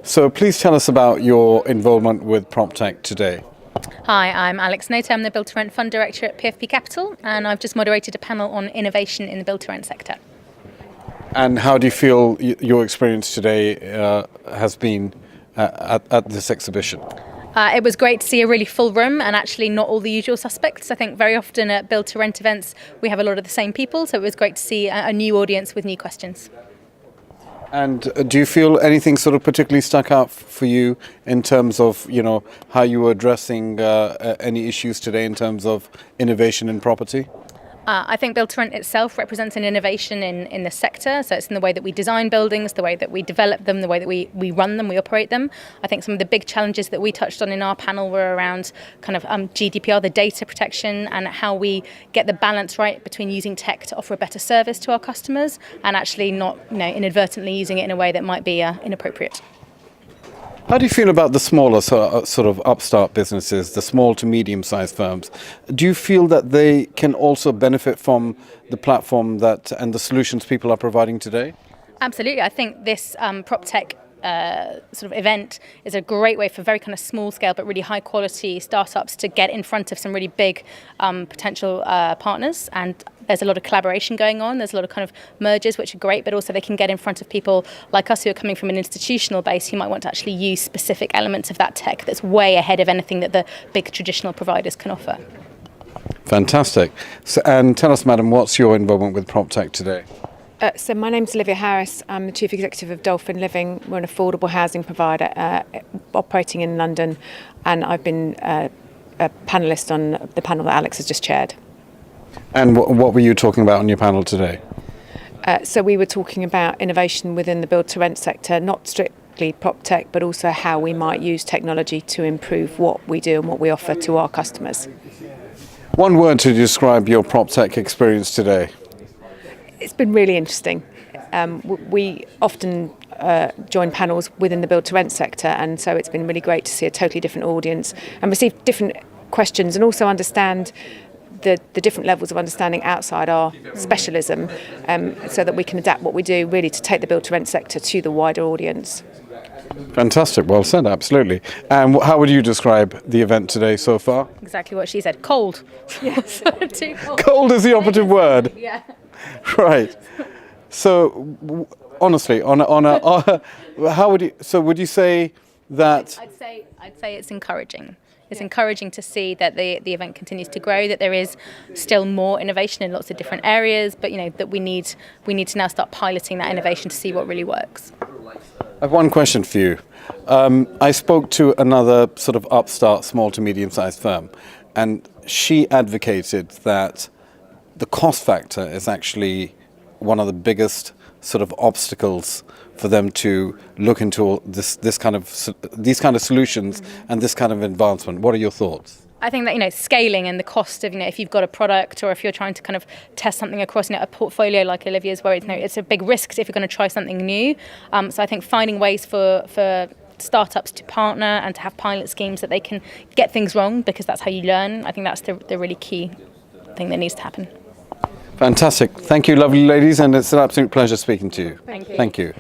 So please tell us about your involvement with PropTech today. Hi, I'm Alex Notay. I'm the Build to Rent Fund Director at PFP Capital, and I've just moderated a panel on innovation in the build to rent sector. And how do you feel your experience today has been at this exhibition? It was great to see a really full room and actually not all the usual suspects. I think very often at build to rent events we have a lot of the same people, so it was great to see a new audience with new questions. And do you feel anything sort of particularly stuck out for you in terms of, how you were addressing any issues today in terms of innovation in property? I think build to rent itself represents an innovation in the sector. So it's in the way that we design buildings, the way that we develop them, the way that we run them, we operate them. I think some of the big challenges that we touched on in our panel were around kind of GDPR, the data protection, and how we get the balance right between using tech to offer a better service to our customers and actually not inadvertently using it in a way that might be inappropriate. How do you feel about the smaller sort of upstart businesses, the small to medium-sized firms? Do you feel that they can also benefit from the platform and the solutions people are providing today? Absolutely. I think this PropTech sort of event is a great way for very kind of small scale but really high quality startups to get in front of some really big potential partners, and there's a lot of collaboration going on. There's a lot of kind of mergers which are great, but also they can get in front of people like us who are coming from an institutional base who might want to actually use specific elements of that tech that's way ahead of anything that the big traditional providers can offer. Fantastic. So, and tell us, madam, what's your involvement with PropTech today? So my name's Olivia Harris. I'm the Chief Executive of Dolphin Living. We're an affordable housing provider operating in London, and I've been a panellist on the panel that Alex has just chaired. And what were you talking about on your panel today? So we were talking about innovation within the build-to-rent sector, not strictly PropTech, but also how we might use technology to improve what we do and what we offer to our customers. One word to describe your PropTech experience today. It's been really interesting. We often join panels within the build-to-rent sector, and so it's been really great to see a totally different audience and receive different questions and also understand the different levels of understanding outside our specialism, so that we can adapt what we do really to take the build-to-rent sector to the wider audience. Fantastic, well said, absolutely. And how would you describe the event today so far? Exactly what she said, cold. Yes, too cold. Cold is the operative word. Yeah. Right. So, honestly, how would you? So, would you say that? I'd say it's encouraging. It's encouraging to see that the event continues to grow, that there is still more innovation in lots of different areas, but that we need to now start piloting that innovation to see what really works. I have one question for you. I spoke to another sort of upstart, small to medium-sized firm, and she advocated that the cost factor is actually one of the biggest sort of obstacles for them to look into these kind of solutions and this kind of advancement. What are your thoughts? I think that scaling and the cost of if you've got a product or if you're trying to kind of test something across a portfolio like Olivia's, where it's a big risk if you're going to try something new. So I think finding ways for startups to partner and to have pilot schemes that they can get things wrong, because that's how you learn. I think that's the really key thing that needs to happen. Fantastic. Thank you, lovely ladies, and it's an absolute pleasure speaking to you. Thank you. Thank you.